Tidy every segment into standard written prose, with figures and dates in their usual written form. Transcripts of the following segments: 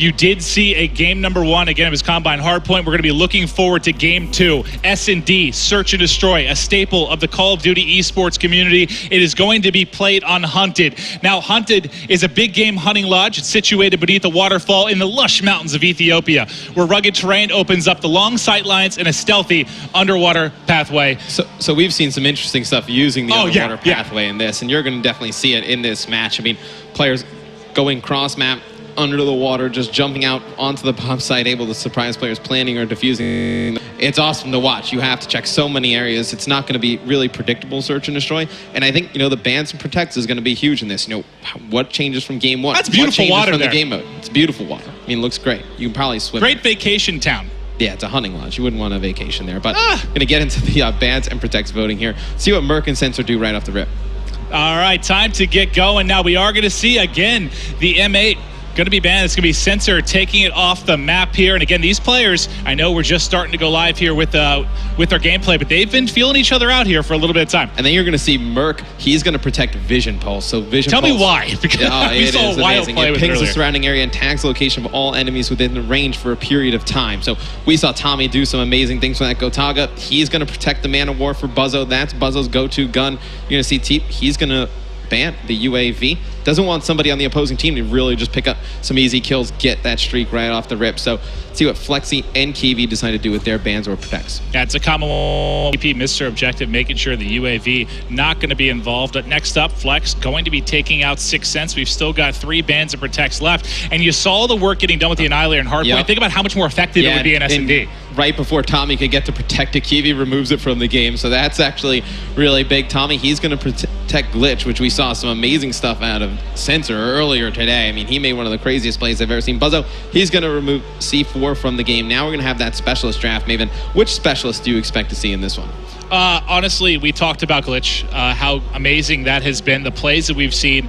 You did see a game number 1. Again, it was Combine Hardpoint. We're going to be looking forward to game 2. S&D, Search and Destroy, a staple of the Call of Duty esports community. It is going to be played on Hunted. Now, Hunted is a big game hunting lodge. It's situated beneath a waterfall in the lush mountains of Ethiopia, where rugged terrain opens up the long sight lines and a stealthy underwater pathway. So we've seen some interesting stuff using the underwater pathway in this, and you're going to definitely see it in this match. I mean, players going cross-map, under the water, just jumping out onto the bomb site, able to surprise players planning or defusing. It's awesome to watch. You have to check so many areas. It's not going to be really predictable search and destroy. And I think, the bans and protects is going to be huge in this. What changes from game 1? That's beautiful water from there. The game mode? It's beautiful water. I mean, it looks great. You can probably swim. Great vacation town. Yeah, it's a hunting lodge. You wouldn't want a vacation there. But I'm going to get into the bans and protects voting here. See what Merc and Sensor do right off the rip. All right, time to get going. Now we are going to see, again, the M8 going to be banned. It's going to be Sensor taking it off the map here. And again, these players, I know we're just starting to go live here with our gameplay, but they've been feeling each other out here for a little bit of time. And then you're going to see Merc. He's going to protect Vision Pulse. So Vision Tell Pulse. me why. Because we saw a wild play with it pings earlier. the surrounding area and tags the location of all enemies within the range for a period of time. So we saw Tommy do some amazing things with that Gotaga. He's going to protect the Man of War for Buzzo. That's Buzzo's go-to gun. You're going to see Teep. He's going to ban the UAV. Doesn't want somebody on the opposing team to really just pick up some easy kills, get that streak right off the rip. So let's see what Flexi and Kiwi decide to do with their bans or protects. Yeah, it's a common EP missed their objective, making sure the UAV not going to be involved. But next up, Flex going to be taking out 6 cents. We've still got 3 bans and protects left. And you saw the work getting done with the Annihilator and Hardpoint. Yep. Think about how much more effective it would be in S&D. Right before Tommy could get to protect it, Kiwi removes it from the game. So that's actually really big. Tommy, he's going to protect Glitch, which we saw some amazing stuff out of Sensor earlier today. I mean, he made one of the craziest plays I've ever seen. Buzzo, he's going to remove C4 from the game. Now we're going to have that specialist draft. Maven, which specialist do you expect to see in this one? Honestly, we talked about Glitch, how amazing that has been. The plays that we've seen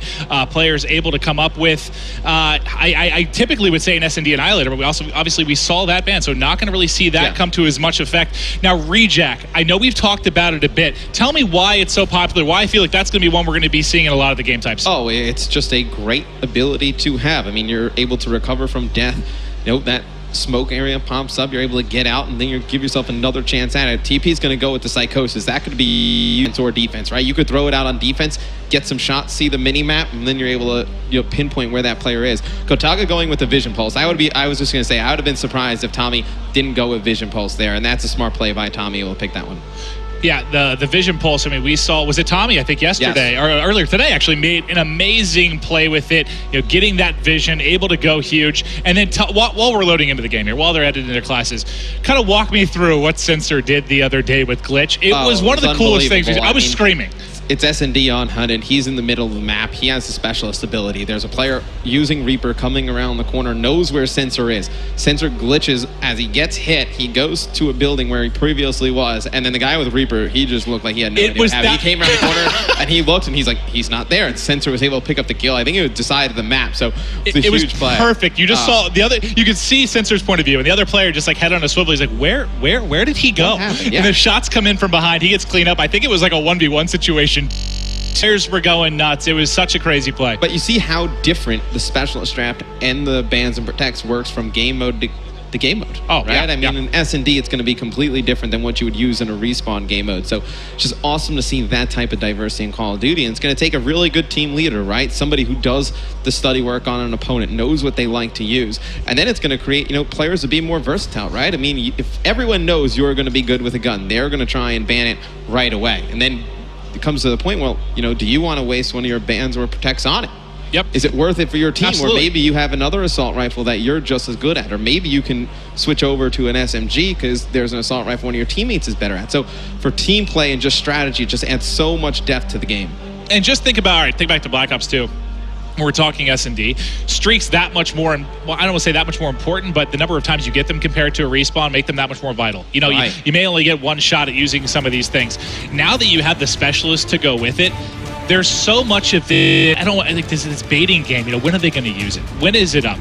players able to come up with. I typically would say an S&D Annihilator, but we also obviously we saw that ban, so not going to really see that come to as much effect. Now, Rejack, I know we've talked about it a bit. Tell me why it's so popular, why I feel like that's going to be one we're going to be seeing in a lot of the game types. Oh, it's just a great ability to have. I mean, you're able to recover from death. That smoke area pops up, you're able to get out, and then you give yourself another chance at it. TP's going to go with the Psychosis. That could be defense or defense, right? You could throw it out on defense, get some shots, see the mini-map, and then you're able to pinpoint where that player is. Gotaga going with the Vision Pulse. I was just going to say, I would have been surprised if Tommy didn't go with Vision Pulse there, and that's a smart play by Tommy. We'll pick that one. Yeah, the Vision Pulse, I mean, we saw, was it Tommy, I think yesterday, or earlier today, actually made an amazing play with it, getting that vision, able to go huge. And then while we're loading into the game here, while they're editing their classes, kind of walk me through what Sensor did the other day with Glitch. It was one of the coolest things. I was screaming. It's S&D on Hunt, and he's in the middle of the map. He has the specialist ability. There's a player using Reaper coming around the corner, knows where Sensor is. Sensor glitches as he gets hit. He goes to a building where he previously was, and then the guy with Reaper, he just looked like he had no idea what happened. He came around the corner, and he looked, and he's like, he's not there. And Sensor was able to pick up the kill. I think it decided the map, so it's a huge play. It was perfect. You just saw the other, you could see Sensor's point of view, and the other player just like head on a swivel. He's like, where did he go? And the shots come in from behind. He gets cleaned up. I think it was like a 1v1 situation. Players were going nuts. It was such a crazy play. But you see how different the specialist draft and the bans and protects works from game mode to game mode. Oh, right? Yeah, I mean, in S&D, it's going to be completely different than what you would use in a respawn game mode. So it's just awesome to see that type of diversity in Call of Duty. And it's going to take a really good team leader, right? Somebody who does the study work on an opponent, knows what they like to use. And then it's going to create, players to be more versatile, right? I mean, if everyone knows you're going to be good with a gun, they're going to try and ban it right away. And then it comes to the point, well, do you want to waste one of your bans or protects on it? Yep. Is it worth it for your team? Absolutely. Or maybe you have another assault rifle that you're just as good at, or maybe you can switch over to an SMG because there's an assault rifle one of your teammates is better at. So for team play and just strategy, it just adds so much depth to the game. And just think back to Black Ops 2. We're talking S&D. Streaks that much more, well, I don't want to say that much more important, but the number of times you get them compared to a respawn make them that much more vital. You may only get one shot at using some of these things. Now that you have the specialist to go with it, there's so much of the, I think this baiting game, when are they going to use it? When is it up?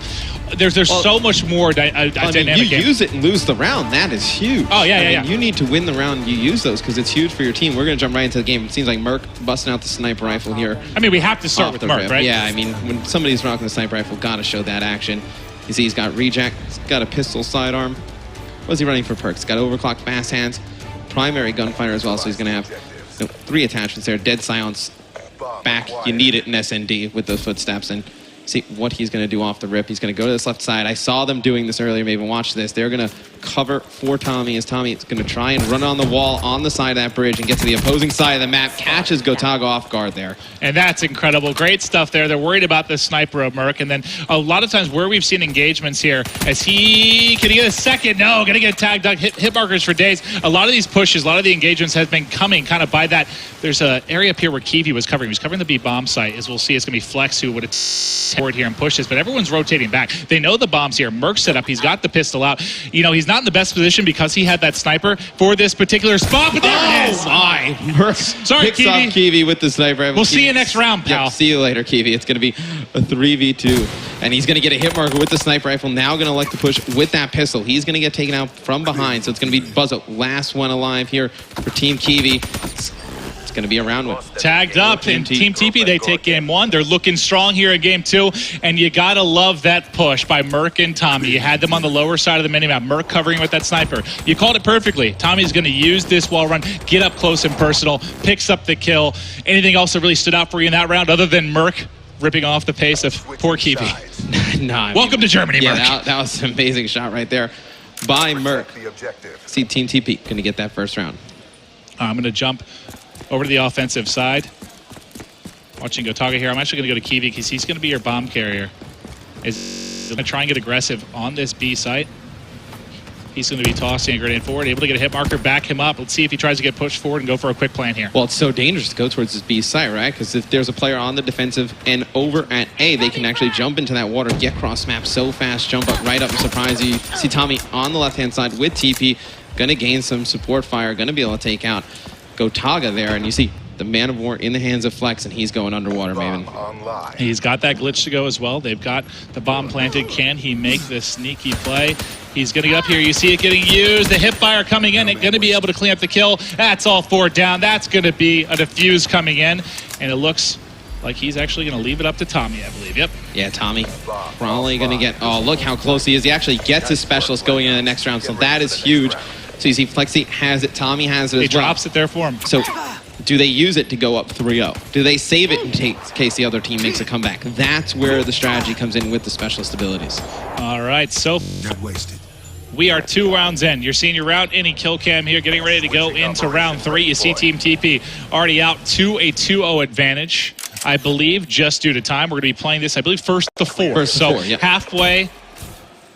There's so much more dynamic you use it and lose the round. That is huge. Oh, yeah. You need to win the round. You use those because it's huge for your team. We're going to jump right into the game. It seems like Merc busting out the sniper rifle here. I mean, we have to start with Merc, right? Yeah, I mean, when somebody's rocking the sniper rifle, got to show that action. You see he's got reject, he's got a pistol sidearm. What's he running for perks? He's got overclock, fast hands, primary gunfighter as well, so he's going to have 3 attachments there. Dead silence back. You need it in SND with those footsteps. And see what he's going to do off the rip. He's going to go to this left side. I saw them doing this earlier. Maybe watch this. They're going to cover for Tommy as Tommy is going to try and run on the wall on the side of that bridge and get to the opposing side of the map. Catches Gotaga off guard there. And that's incredible. Great stuff there. They're worried about the sniper of Merc. And then a lot of times where we've seen engagements here, as can he get a second? No, going to get tagged up. Hit markers for days. A lot of these pushes, a lot of the engagements has been coming kind of by that. There's an area up here where Kivi was covering. He was covering the B bomb site. As we'll see, it's going to be Flex who would have forward here and push this, but everyone's rotating back. They know the bomb's here. Merc's set up. He's got the pistol out. You know, he's not in the best position because he had that sniper for this particular spot, but there it is. My. Merc Sorry, picks off Kivi with the sniper. We'll see you next round, pal. Yep, see you later, Kivi. It's going to be a 3v2, and he's going to get a hit marker with the sniper rifle. Now going to elect to push with that pistol. He's going to get taken out from behind, so it's going to be Buzzo, last one alive here for Team Kivi. It's going to be a round one. Tagged up in Team Teepee. They take game 1. They're looking strong here in game 2, and you got to love that push by Merc and Tommy. You had them on the lower side of the minimap. Merc covering with that sniper. You called it perfectly. Tommy's going to use this wall run, get up close and personal, picks up the kill. Anything else that really stood out for you in that round other than Merc ripping off the pace of poor Kivi? No, welcome to Germany, Merc. Yeah, that was an amazing shot right there by Merc. See Team TP going to get that first round. I'm going to jump over to the offensive side. Watching Gotaga here. I'm actually going to go to Kivi because he's going to be your bomb carrier. He's going to try and get aggressive on this B site. He's going to be tossing a grenade forward, able to get a hit marker, back him up. Let's see if he tries to get pushed forward and go for a quick plan here. Well, it's so dangerous to go towards this B site, right? Because if there's a player on the defensive and over at A, they can actually jump into that water, get cross map so fast, jump up right up and surprise you. See Tommy on the left-hand side with TP, going to gain some support fire, going to be able to take out Gotaga there, and you see the man of war in the hands of Flex, and he's going underwater, Maven. He's got that glitch to go as well. They've got the bomb planted. Can he make this sneaky play? He's going to get up here. You see it getting used. The hip fire coming in. It's going to be able to clean up the kill. That's all 4 down. That's going to be a defuse coming in, and it looks like he's actually going to leave it up to Tommy, I believe. Yep. Yeah, Tommy probably going to get... Oh, look how close he is. He actually gets his specialist going in the next round, so that is huge. So you see Flexi has it, Tommy has it as well. He drops it there for him. So do they use it to go up 3-0? Do they save it in case the other team makes a comeback? That's where the strategy comes in with the specialist abilities. All right, so we are 2 rounds in. You're seeing your round any kill cam here, getting ready to go into round 3. You see Team Teepee already out to a 2-0 advantage, I believe, just due to time. We're going to be playing this, I believe, first to 4. So yep. Halfway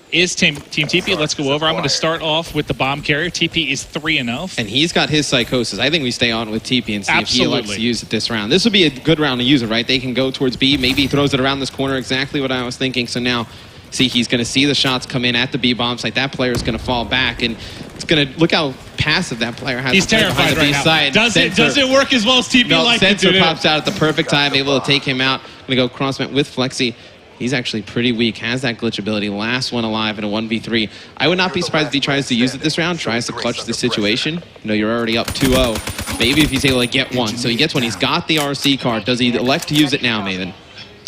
is Team Teepee. Let's go over. I'm going to start off with the bomb carrier. TP is 3-0. And he's got his psychosis. I think we stay on with TP and see if he likes to use it this round. This would be a good round to use it, right? They can go towards B. Maybe he throws it around this corner. Exactly what I was thinking. So now, see, he's going to see the shots come in at the B bomb site. That player is going to fall back, and it's going to look how passive that player has. He's terrified right now. Does it work as well as TP likes it to do? Sensor pops out at the perfect time, able to take him out. Going to go crossmat with Flexi. He's actually pretty weak, has that glitch ability, last one alive in a 1v3. I would not be surprised if he tries to use it this round, tries to clutch the situation. You know, you're already up 2-0. Maybe if he's able to get one. So he gets one. He's got the RC card. Does he elect to use it now, Maven?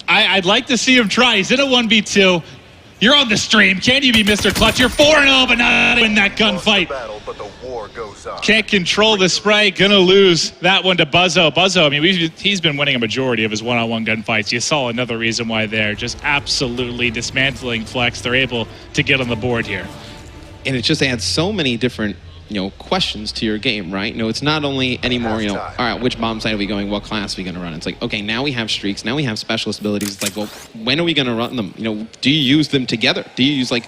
I'd like to see him try. He's in a 1v2. You're on the stream. Can you be Mr. Clutch? You're 4-0, but not in that gunfight. Can't control the spray. Gonna lose that one to Buzzo. Buzzo, I mean, he's been winning a majority of his one-on-one gunfights. You saw another reason why they're just absolutely dismantling Flex. They're able to get on the board here. And it just adds so many different, questions to your game, right? It's not only anymore, all right, which bomb site are we going? What class are we going to run? It's like, okay, now we have streaks. Now we have specialist abilities. It's like, well, when are we going to run them? Do you use them together? Do you use, a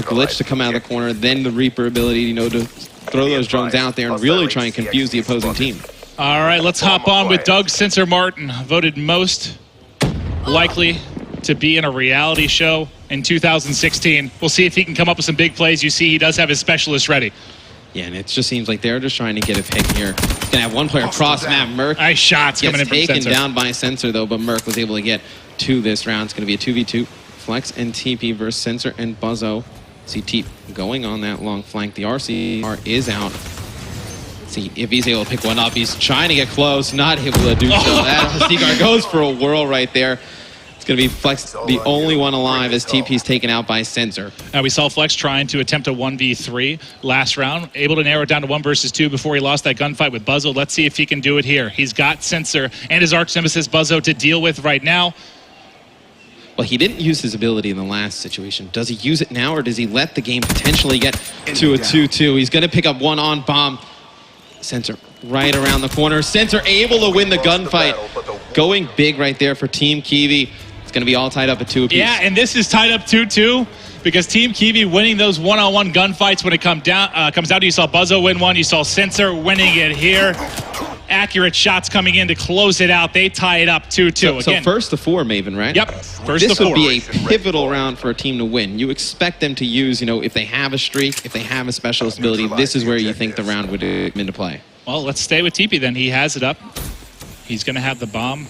glitch to come out of the corner, then the Reaper ability, to throw those drones out there and really try and confuse the opposing team? All right, let's hop on with Doug Sensor Martin, voted most likely to be in a reality show in 2016. We'll see if he can come up with some big plays. You see he does have his specialist ready. Yeah, and it just seems like they're just trying to get a pick here. He's going to have one player cross map. Merc nice shots coming in from taken Sensor. Down by Sensor, though, but Merc was able to get to this round. It's going to be a 2v2. Flex and TP versus Sensor and Buzzo. See Teep going on that long flank. The RCR is out. See if he's able to pick one up. He's trying to get close, not able to do so. That RC guard goes for a whirl right there. It's going to be Flex, the only one alive as TP's taken out by Sensor. Now we saw Flex trying to attempt a 1v3 last round, able to narrow it down to 1 versus 2 before he lost that gunfight with Buzzo. Let's see if he can do it here. He's got Sensor and his arch nemesis Buzzo to deal with right now. Well, he didn't use his ability in the last situation. Does he use it now, or does he let the game potentially get to a 2-2? He's going to pick up one on bomb. Sensor right around the corner. Sensor able to win the gunfight. Going big right there for Team Kivi. It's going to be all tied up at 2 apiece. Yeah, and this is tied up 2-2 because Team Kivi winning those one-on-one gunfights when it comes down to, you saw Buzzo win one, you saw Sensor winning it here. Accurate shots coming in to close it out. They tie it up 2-2. So first to 4, Maven, right? Yep, first to 4. This would be a pivotal round for a team to win. You expect them to use, if they have a streak, if they have a specialist ability, this is where you think the round would come into play. Well, let's stay with Teepee then. He has it up. He's going to have the bomb.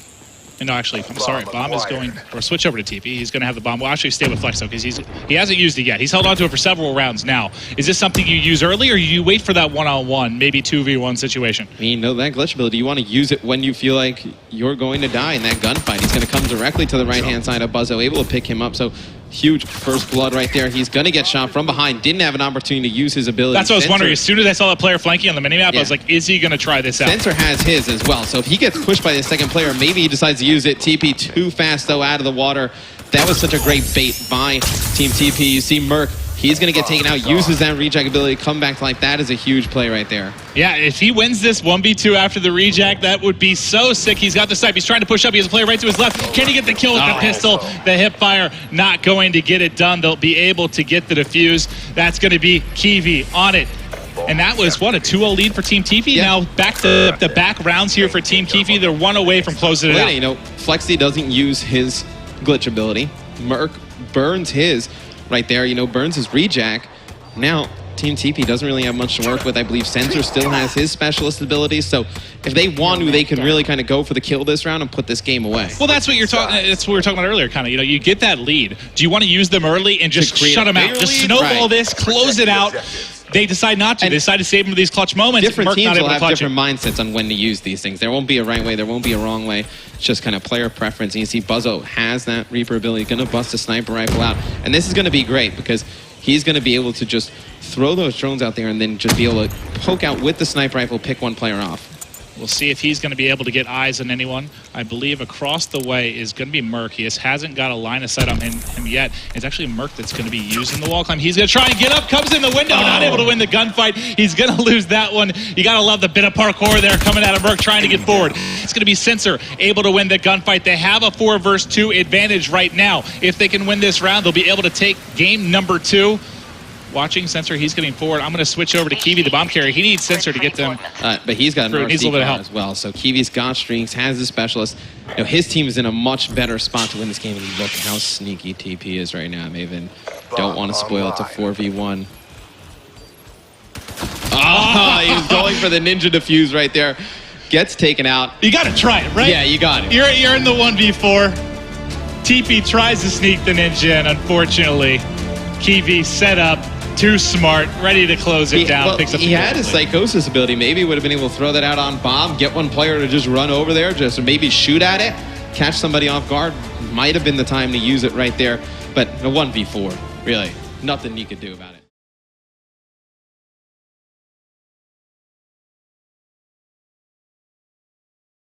No, actually, I'm sorry. Bomb is going, or switch over to Teepee. He's going to have the bomb. We'll actually stay with Flex, though, because he hasn't used it yet. He's held on to it for several rounds now. Is this something you use early, or you wait for that one-on-one, maybe 2v1 situation? I mean, that glitch ability, you want to use it when you feel like you're going to die in that gunfight. He's going to come directly to the right-hand side of Buzzo, able to pick him up. So huge first blood right there. He's going to get shot from behind. Didn't have an opportunity to use his ability. That's what I was wondering. As soon as I saw that player flanking on the minimap, I was like, is he going to try this out? Sensor has his as well. So if he gets pushed by the second player, maybe he decides to use it. TP too fast, though, out of the water. That was such a great bait by Team TP. You see Merc. He's going to get taken out, uses that reject ability, come back to life. That is a huge play right there. Yeah, if he wins this 1v2 after the reject, that would be so sick. He's got the snipe. He's trying to push up. He has a player right to his left. Can he get the kill with the pistol? The hip fire not going to get it done. They'll be able to get the defuse. That's going to be Kivi on it. And that was, what, a 2-0 lead for Team Teepee? Yeah. Now back to the back rounds here for Team Kivi. They're one away from closing it out. Flexi doesn't use his glitch ability. Merc burns his right there, burns his rejack. Now, Team Teepee doesn't really have much to work with. I believe Sensor still has his specialist abilities, so if they want to, they can really kind of go for the kill this round and put this game away. Well, that's what you're talking. That's what we were talking about earlier. Kind of, you get that lead. Do you want to use them early and just shut them out? Just snowball this, close it out. They decide not to. They decide to save them for these clutch moments. Different teams will have different mindsets on when to use these things. There won't be a right way. There won't be a wrong way. It's just kind of player preference. And you see Buzzo has that Reaper ability, going to bust a sniper rifle out. And this is going to be great because he's going to be able to just throw those drones out there and then just be able to poke out with the sniper rifle, pick one player off. We'll see if he's going to be able to get eyes on anyone. I believe across the way is going to be Merc. He hasn't got a line of sight on him yet. It's actually Merc that's going to be using the wall climb. He's going to try and get up, comes in the window, not able to win the gunfight. He's going to lose that one. You got to love the bit of parkour there coming out of Merc trying to get forward. It's going to be Sensor able to win the gunfight. They have a 4 versus 2 advantage right now. If they can win this round, they'll be able to take game number 2. Watching Sensor, he's getting forward. I'm going to switch over to Kivi, the bomb carrier. He needs Sensor to get them. But he's got an RC car as well. So Kivi's got streaks, has the specialist. His team is in a much better spot to win this game. And look how sneaky TP is right now, Maven. Don't want to spoil it to 4v1. Oh, he's going for the ninja defuse right there. Gets taken out. You got to try it, right? Yeah, you got it. You're in the 1v4. TP tries to sneak the ninja, and unfortunately, Kivi set up. Too smart, ready to close it down. Picks up he had his psychosis ability. Maybe would have been able to throw that out on bomb, get one player to just run over there, just maybe shoot at it, catch somebody off guard. Might have been the time to use it right there. But a 1v4, really, nothing you could do about it.